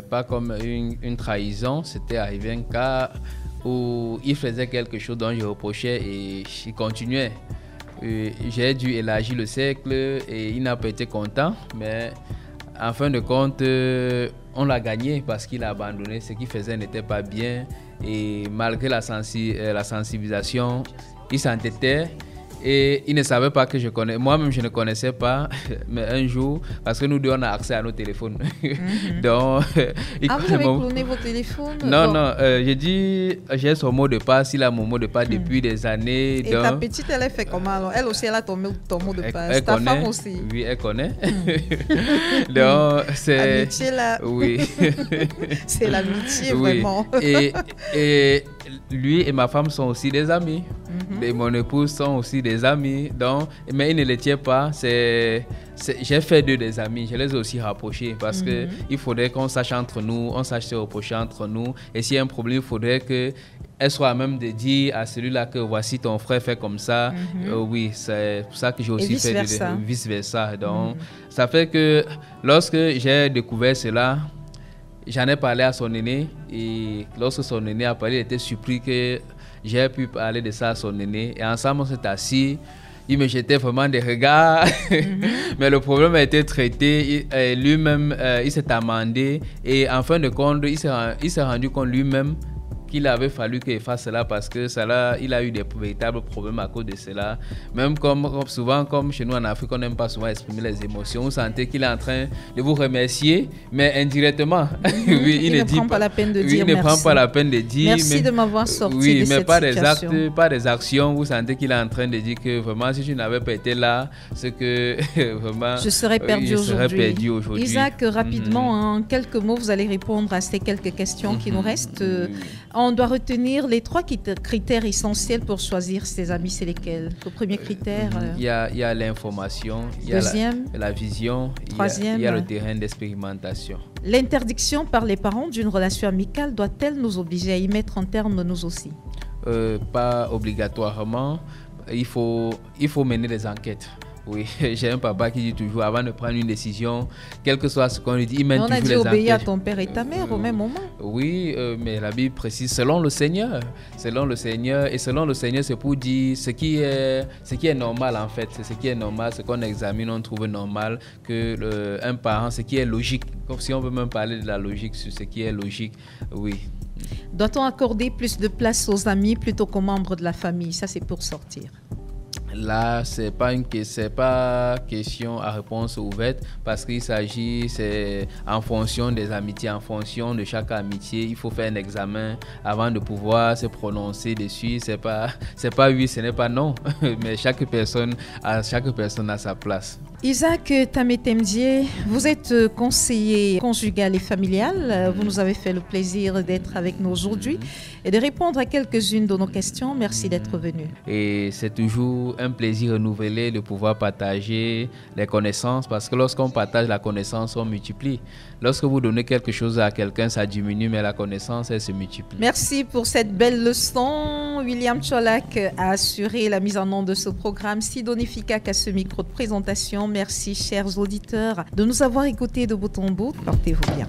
pas comme une trahison. C'était arrivé un cas où il faisait quelque chose dont je reprochais et il continuait. J'ai dû élargir le cercle et il n'a pas été content, mais en fin de compte, on l'a gagné parce qu'il a abandonné. Ce qu'il faisait n'était pas bien et malgré la sensibilisation, il s'entêtait. Et il ne savait pas que je connais. Moi-même, je ne connaissais pas. Mais un jour, parce que nous deux, on a accès à nos téléphones. Donc, vous avez cloné vos téléphones? Non, non. J'ai dit, j'ai son mot de passe. Il a mon mot de passe depuis des années. Et donc, ta petite, elle est fait comment alors? Elle aussi, elle a ton mot de passe. Ta femme aussi? Oui, elle connaît. Donc, c'est... L'amitié, là. Oui. C'est l'amitié, vraiment. Et lui et ma femme sont aussi des amis. Et mon épouse sont aussi des amis. Donc, mais ils ne les tiennent pas. J'ai fait d'eux des amis. Je les ai aussi rapprochés parce qu'il faudrait qu'on sache entre nous, on sache se reprocher entre nous. Et s'il y a un problème, il faudrait qu'elle soit à même de dire à celui-là que voici ton frère fait comme ça. Oui, c'est pour ça que j'ai aussi fait vice-versa. Donc, ça fait que lorsque j'ai découvert cela, j'en ai parlé à son aîné. Et lorsque son aîné a parlé, il était surpris que j'ai pu parler de ça à son aîné. Et ensemble, on s'est assis. il me jetait vraiment des regards. Mais le problème a été traité. Lui-même, il s'est amendé. Et en fin de compte, il s'est rendu compte lui-même qu'il avait fallu qu'il fasse cela parce que il a eu des véritables problèmes à cause de cela. Même souvent, comme chez nous en Afrique, on n'aime pas souvent exprimer les émotions. Vous sentez qu'il est en train de vous remercier, mais indirectement. Oui, il ne prend pas la peine de dire merci. Il ne prend pas la peine de dire. Merci de m'avoir sorti de cette situation. Oui, mais pas des actions. Vous sentez qu'il est en train de dire que vraiment, si je n'avais pas été là, c'est que vraiment... Je serais perdu aujourd'hui. Isaac, rapidement, en quelques mots, vous allez répondre à ces quelques questions qui nous restent. On doit retenir les 3 critères essentiels pour choisir ses amis. C'est lesquels? Le premier critère? Il y a l'information, il y a la vision, troisième, il y a le terrain d'expérimentation. L'interdiction par les parents d'une relation amicale doit-elle nous obliger à y mettre un terme nous aussi? Pas obligatoirement. Il faut mener des enquêtes. Oui, j'ai un papa qui dit toujours, avant de prendre une décision, quel que soit ce qu'on lui dit, il mène toujours les enquêtes. On a dit obéir à ton père et ta mère au même moment. Oui, mais la Bible précise, selon le Seigneur. Selon le Seigneur, et selon le Seigneur, c'est pour dire ce qui est normal en fait. C'est ce qui est normal, ce qu'on examine, on trouve normal que un parent, ce qui est logique. Comme si on peut même parler de la logique sur ce qui est logique, oui. Doit-on accorder plus de place aux amis plutôt qu'aux membres de la famille? Ça, c'est pour sortir. Là, c'est pas question à réponse ouverte parce qu'il s'agit, c'est en fonction des amitiés, en fonction de chaque amitié, il faut faire un examen avant de pouvoir se prononcer dessus. C'est pas oui, ce n'est pas non, mais chaque personne a sa place. Isaac Tametemdié, vous êtes conseiller conjugal et familial. Vous nous avez fait le plaisir d'être avec nous aujourd'hui et de répondre à quelques-unes de nos questions. Merci d'être venu. Et c'est toujours un plaisir renouvelé de pouvoir partager les connaissances parce que lorsqu'on partage la connaissance, on multiplie. Lorsque vous donnez quelque chose à quelqu'un, ça diminue, mais la connaissance, elle se multiplie. Merci pour cette belle leçon. William Tcholak a assuré la mise en onde de ce programme. Sidonie Fikak à ce micro de présentation. Merci, chers auditeurs, de nous avoir écoutés de bout en bout. Portez-vous bien.